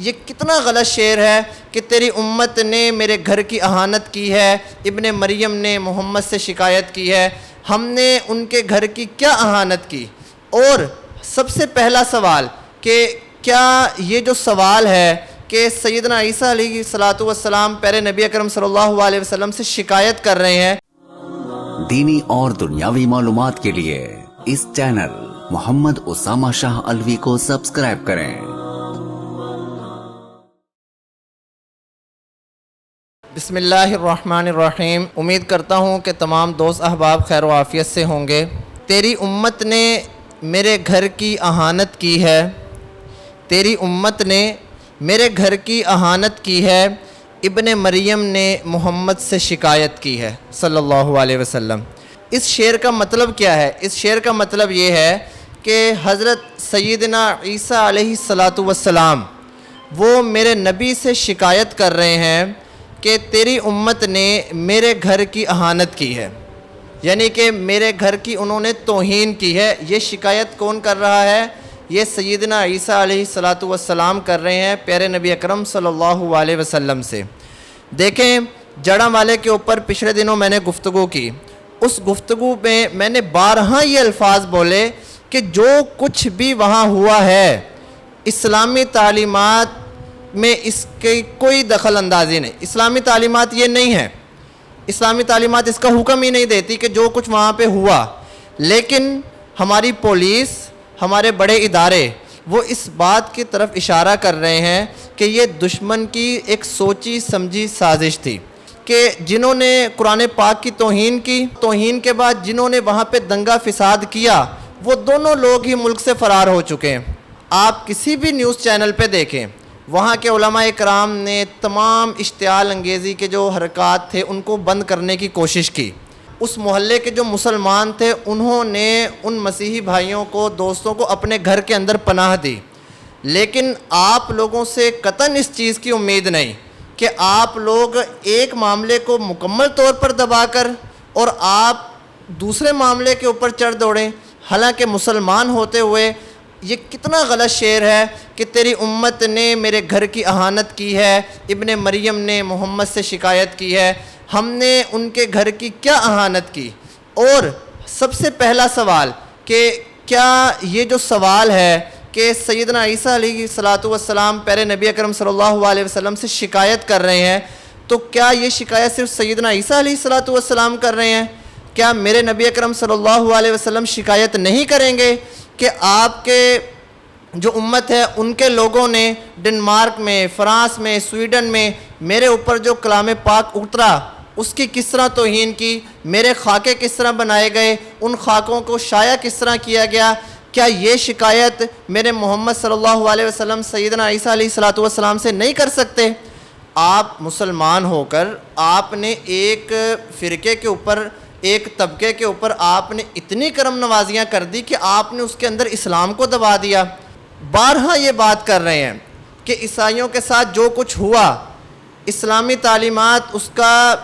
یہ کتنا غلط شعر ہے کہ تیری امت نے میرے گھر کی اہانت کی ہے، ابن مریم نے محمد سے شکایت کی ہے، ہم نے ان کے گھر کی کیا اہانت کی؟ اور سب سے پہلا سوال کہ کیا یہ جو سوال ہے کہ سیدنا عیسیٰ علیہ الصلوۃ والسلام پیارے نبی اکرم صلی اللہ علیہ وسلم سے شکایت کر رہے ہیں؟ دینی اور دنیاوی معلومات کے لیے اس چینل محمد اسامہ شاہ الوی کو سبسکرائب کریں۔ بسم اللہ الرحمن الرحیم۔ امید کرتا ہوں کہ تمام دوست احباب خیر و عافیت سے ہوں گے۔ تیری امت نے میرے گھر کی اہانت کی ہے، تیری امت نے میرے گھر کی اہانت کی ہے، ابن مریم نے محمد سے شکایت کی ہے صلی اللہ علیہ وسلم۔ اس شعر کا مطلب کیا ہے؟ اس شعر کا مطلب یہ ہے کہ حضرت سیدنا عیسیٰ علیہ السلام وہ میرے نبی سے شکایت کر رہے ہیں کہ تیری امت نے میرے گھر کی اہانت کی ہے، یعنی کہ میرے گھر کی انہوں نے توہین کی ہے۔ یہ شکایت کون کر رہا ہے؟ یہ سیدنا عیسیٰ علیہ السلام کر رہے ہیں پیارے نبی اکرم صلی اللہ علیہ وسلم سے۔ دیکھیں، جڑاں والے کے اوپر پچھلے دنوں میں نے گفتگو کی، اس گفتگو میں نے بارہا یہ الفاظ بولے کہ جو کچھ بھی وہاں ہوا ہے اسلامی تعلیمات میں اس کی کوئی دخل اندازی نہیں۔ اسلامی تعلیمات یہ نہیں ہے، اسلامی تعلیمات اس کا حکم ہی نہیں دیتی کہ جو کچھ وہاں پہ ہوا، لیکن ہماری پولیس، ہمارے بڑے ادارے وہ اس بات کی طرف اشارہ کر رہے ہیں کہ یہ دشمن کی ایک سوچی سمجھی سازش تھی کہ جنہوں نے قرآن پاک کی توہین کی، توہین کے بعد جنہوں نے وہاں پہ دنگا فساد کیا، وہ دونوں لوگ ہی ملک سے فرار ہو چکے ہیں۔ آپ کسی بھی نیوز چینل پہ دیکھیں، وہاں کے علماء کرام نے تمام اشتعال انگیزی کے جو حرکات تھے ان کو بند کرنے کی کوشش کی۔ اس محلے کے جو مسلمان تھے انہوں نے ان مسیحی بھائیوں کو، دوستوں کو اپنے گھر کے اندر پناہ دی، لیکن آپ لوگوں سے قطعاً اس چیز کی امید نہیں کہ آپ لوگ ایک معاملے کو مکمل طور پر دبا کر اور آپ دوسرے معاملے کے اوپر چڑھ دوڑیں، حالانکہ مسلمان ہوتے ہوئے یہ کتنا غلط شعر ہے کہ تیری امت نے میرے گھر کی اہانت کی ہے، ابن مریم نے محمد سے شکایت کی ہے، ہم نے ان کے گھر کی کیا اہانت کی؟ اور سب سے پہلا سوال کہ کیا یہ جو سوال ہے کہ سیدنا عیسیٰ علیہ السلام پیارے نبی اکرم صلی اللہ علیہ وسلم سے شکایت کر رہے ہیں، تو کیا یہ شکایت صرف سیدنا عیسیٰ علیہ السلام کر رہے ہیں؟ کیا میرے نبی اکرم صلی اللہ علیہ وسلم شکایت نہیں کریں گے کہ آپ کے جو امت ہے ان کے لوگوں نے ڈنمارک میں، فرانس میں، سویڈن میں میرے اوپر جو کلام پاک اترا اس کی کس طرح توہین کی، میرے خاکے کس طرح بنائے گئے، ان خاکوں کو شائع کس طرح کیا گیا؟ کیا یہ شکایت میرے محمد صلی اللہ علیہ وسلم سیدنا عیسیٰ علیہ السلام سے نہیں کر سکتے؟ آپ مسلمان ہو کر آپ نے ایک فرقے کے اوپر، ایک طبقے کے اوپر آپ نے اتنی کرم نوازیاں کر دی کہ آپ نے اس کے اندر اسلام کو دبا دیا۔ بارہا یہ بات کر رہے ہیں کہ عیسائیوں کے ساتھ جو کچھ ہوا، اسلامی تعلیمات اس کا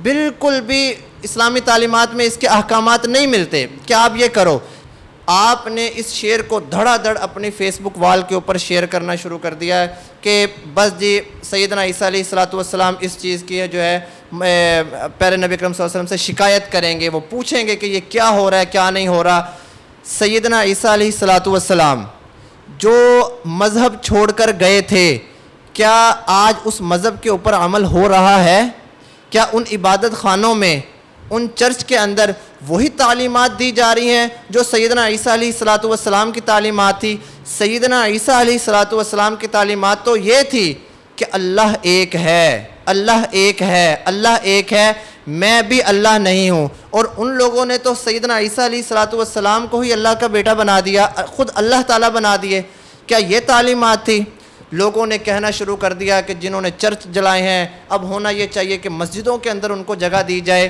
بالکل بھی، اسلامی تعلیمات میں اس کے احکامات نہیں ملتے کہ آپ یہ کرو۔ آپ نے اس شعر کو دھڑا دھڑ اپنی فیس بک وال کے اوپر شیئر کرنا شروع کر دیا ہے کہ بس جی سیدنا عیسیٰ علیہ السلام اس چیز کی جو ہے پیارے نبی اکرم صلی اللہ علیہ وسلم سے شکایت کریں گے، وہ پوچھیں گے کہ یہ کیا ہو رہا ہے، کیا نہیں ہو رہا۔ سیدنا عیسیٰ علیہ السلام جو مذہب چھوڑ کر گئے تھے، کیا آج اس مذہب کے اوپر عمل ہو رہا ہے؟ کیا ان عبادت خانوں میں، ان چرچ کے اندر وہی تعلیمات دی جا رہی ہیں جو سیدنا عیسیٰ علیہ السلام کی تعلیمات تھی؟ سیدنا عیسیٰ علیہ السلام کی تعلیمات تو یہ تھی کہ اللہ ایک ہے، اللہ ایک ہے، اللہ ایک ہے، میں بھی اللہ نہیں ہوں۔ اور ان لوگوں نے تو سیدنا عیسیٰ علیہ السلام کو ہی اللہ کا بیٹا بنا دیا، خود اللہ تعالیٰ بنا دیے۔ کیا یہ تعلیمات تھی؟ لوگوں نے کہنا شروع کر دیا کہ جنہوں نے چرچ جلائے ہیں اب ہونا یہ چاہیے کہ مسجدوں کے اندر ان کو جگہ دی جائے،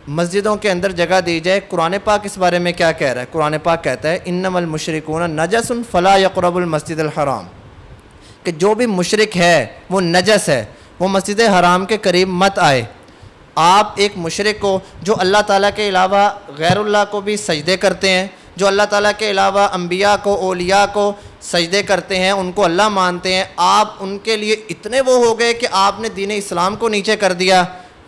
مسجدوں کے اندر جگہ دی جائے۔ قرآن پاک اس بارے میں کیا کہہ رہا ہے؟ قرآن پاک کہتا ہے انما المشرکون نجس فلا یقربوا المسجد الحرام، کہ جو بھی مشرک ہے وہ نجس ہے، وہ مسجد حرام کے قریب مت آئے۔ آپ ایک مشرک کو جو اللہ تعالیٰ کے علاوہ غیر اللہ کو بھی سجدے کرتے ہیں، جو اللہ تعالیٰ کے علاوہ انبیاء کو، اولیاء کو سجدے کرتے ہیں، ان کو اللہ مانتے ہیں، آپ ان کے لیے اتنے وہ ہو گئے کہ آپ نے دین اسلام کو نیچے کر دیا،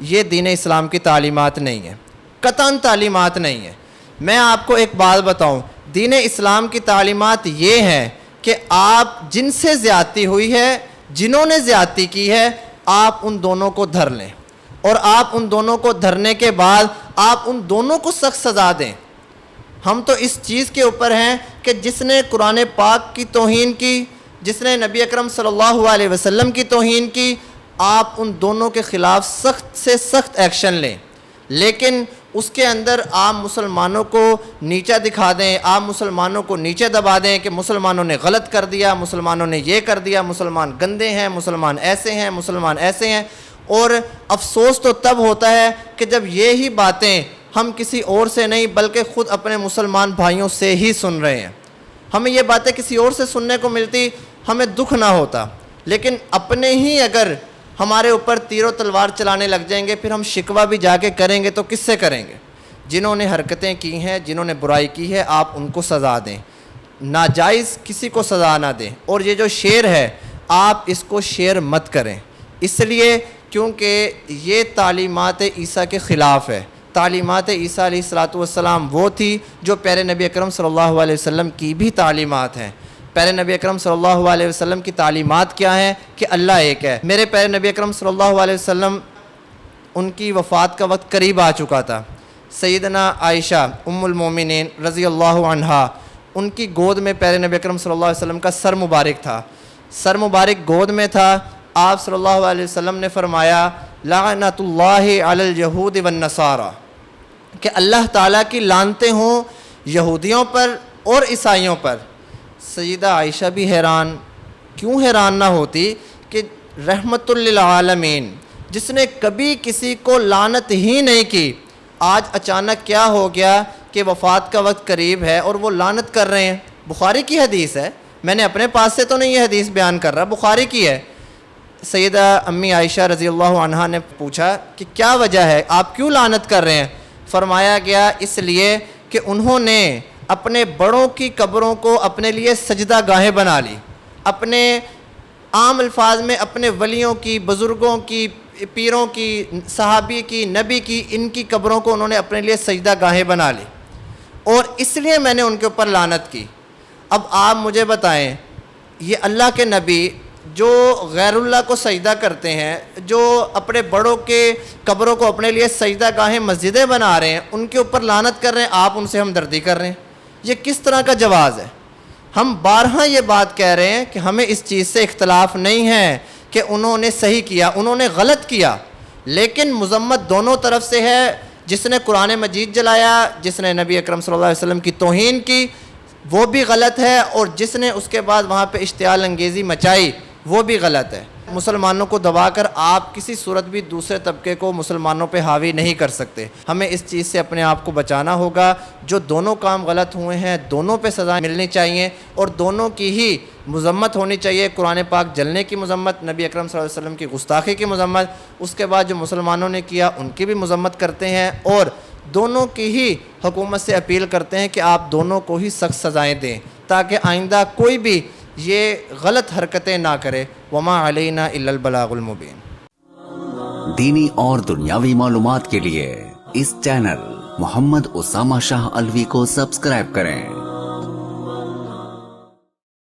یہ دین اسلام کی تعلیمات نہیں ہے، قطعاً تعلیمات نہیں ہے۔ میں آپ کو ایک بات بتاؤں، دین اسلام کی تعلیمات یہ ہیں کہ آپ جن سے زیادتی ہوئی ہے، جنہوں نے زیادتی کی ہے، آپ ان دونوں کو دھر لیں، اور آپ ان دونوں کو دھرنے کے بعد آپ ان دونوں کو سخت سزا دیں۔ ہم تو اس چیز کے اوپر ہیں کہ جس نے قرآن پاک کی توہین کی، جس نے نبی اکرم صلی اللہ علیہ وسلم کی توہین کی، آپ ان دونوں کے خلاف سخت سے سخت ایکشن لیں، لیکن اس کے اندر آپ مسلمانوں کو نیچا دکھا دیں، آپ مسلمانوں کو نیچے دبا دیں کہ مسلمانوں نے غلط کر دیا، مسلمانوں نے یہ کر دیا، مسلمان گندے ہیں، مسلمان ایسے ہیں، مسلمان ایسے ہیں۔ اور افسوس تو تب ہوتا ہے کہ جب یہی باتیں ہم کسی اور سے نہیں بلکہ خود اپنے مسلمان بھائیوں سے ہی سن رہے ہیں۔ ہمیں یہ باتیں کسی اور سے سننے کو ملتی، ہمیں دکھ نہ ہوتا، لیکن اپنے ہی اگر ہمارے اوپر تیر و تلوار چلانے لگ جائیں گے، پھر ہم شکوہ بھی جا کے کریں گے تو کس سے کریں گے؟ جنہوں نے حرکتیں کی ہیں، جنہوں نے برائی کی ہے، آپ ان کو سزا دیں، ناجائز کسی کو سزا نہ دیں۔ اور یہ جو شعر ہے، آپ اس کو شیئر مت کریں، اس لیے کیونکہ یہ تعلیمات عیسیٰ کے خلاف ہے۔ تعلیمات عیسیٰ علیہ السلام وہ تھی جو پیارے نبی اکرم صلی اللہ علیہ وسلم کی بھی تعلیمات ہیں۔ پیارے نبی اکرم صلی اللہ علیہ وسلم کی تعلیمات کیا ہیں؟ کہ اللہ ایک ہے۔ میرے پیارے نبی اکرم صلی اللہ علیہ وسلم ان کی وفات کا وقت قریب آ چکا تھا۔ سیدنا عائشہ ام المومنین رضی اللہ عنہا، ان کی گود میں پیارے نبی اکرم صلی اللہ علیہ وسلم کا سر مبارک تھا، سر مبارک گود میں تھا۔ آپ صلی اللہ علیہ وسلم نے فرمایا لعنت اللہ علی الیہود والنصارى، کہ اللہ تعالیٰ کی لعنتیں ہوں یہودیوں پر اور عیسائیوں پر۔ سیدہ عائشہ بھی حیران، کیوں حیران نہ ہوتی کہ رحمت للعالمین جس نے کبھی کسی کو لعنت ہی نہیں کی، آج اچانک کیا ہو گیا کہ وفات کا وقت قریب ہے اور وہ لعنت کر رہے ہیں۔ بخاری کی حدیث ہے، میں نے اپنے پاس سے تو نہیں یہ حدیث بیان کر رہا، بخاری کی ہے۔ سیدہ امی عائشہ رضی اللہ عنہا نے پوچھا کہ کیا وجہ ہے، آپ کیوں لعنت کر رہے ہیں؟ فرمایا گیا اس لیے کہ انہوں نے اپنے بڑوں کی قبروں کو اپنے لیے سجدہ گاہیں بنا لی، اپنے عام الفاظ میں اپنے ولیوں کی، بزرگوں کی، پیروں کی، صحابی کی، نبی کی، ان کی قبروں کو انہوں نے اپنے لیے سجدہ گاہیں بنا لی، اور اس لیے میں نے ان کے اوپر لعنت کی۔ اب آپ مجھے بتائیں، یہ اللہ کے نبی جو غیر اللہ کو سجدہ کرتے ہیں، جو اپنے بڑوں کے قبروں کو اپنے لیے سجدہ گاہیں مسجدیں بنا رہے ہیں، ان کے اوپر لعنت کر رہے ہیں، آپ ان سے ہمدردی کر رہے ہیں، یہ کس طرح کا جواز ہے؟ ہم بارہا یہ بات کہہ رہے ہیں کہ ہمیں اس چیز سے اختلاف نہیں ہے کہ انہوں نے صحیح کیا، انہوں نے غلط کیا، لیکن مذمت دونوں طرف سے ہے۔ جس نے قرآن مجید جلایا، جس نے نبی اکرم صلی اللہ علیہ وسلم کی توہین کی، وہ بھی غلط ہے، اور جس نے اس کے بعد وہاں پہ اشتعال انگیزی مچائی، وہ بھی غلط ہے۔ مسلمانوں کو دبا کر آپ کسی صورت بھی دوسرے طبقے کو مسلمانوں پہ حاوی نہیں کر سکتے۔ ہمیں اس چیز سے اپنے آپ کو بچانا ہوگا۔ جو دونوں کام غلط ہوئے ہیں، دونوں پہ سزا ملنی چاہیے، اور دونوں کی ہی مذمت ہونی چاہیے۔ قرآن پاک جلنے کی مذمت، نبی اکرم صلی اللہ علیہ وسلم کی گستاخی کی مذمت، اس کے بعد جو مسلمانوں نے کیا ان کی بھی مذمت کرتے ہیں، اور دونوں کی ہی حکومت سے اپیل کرتے ہیں کہ آپ دونوں کو ہی سخت سزائیں دیں، تاکہ آئندہ کوئی بھی یہ غلط حرکتیں نہ کرے۔ وما علینا الا البلاغ المبین۔ دینی اور دنیاوی معلومات کے لیے اس چینل محمد اسامہ شاہ الوی کو سبسکرائب کریں۔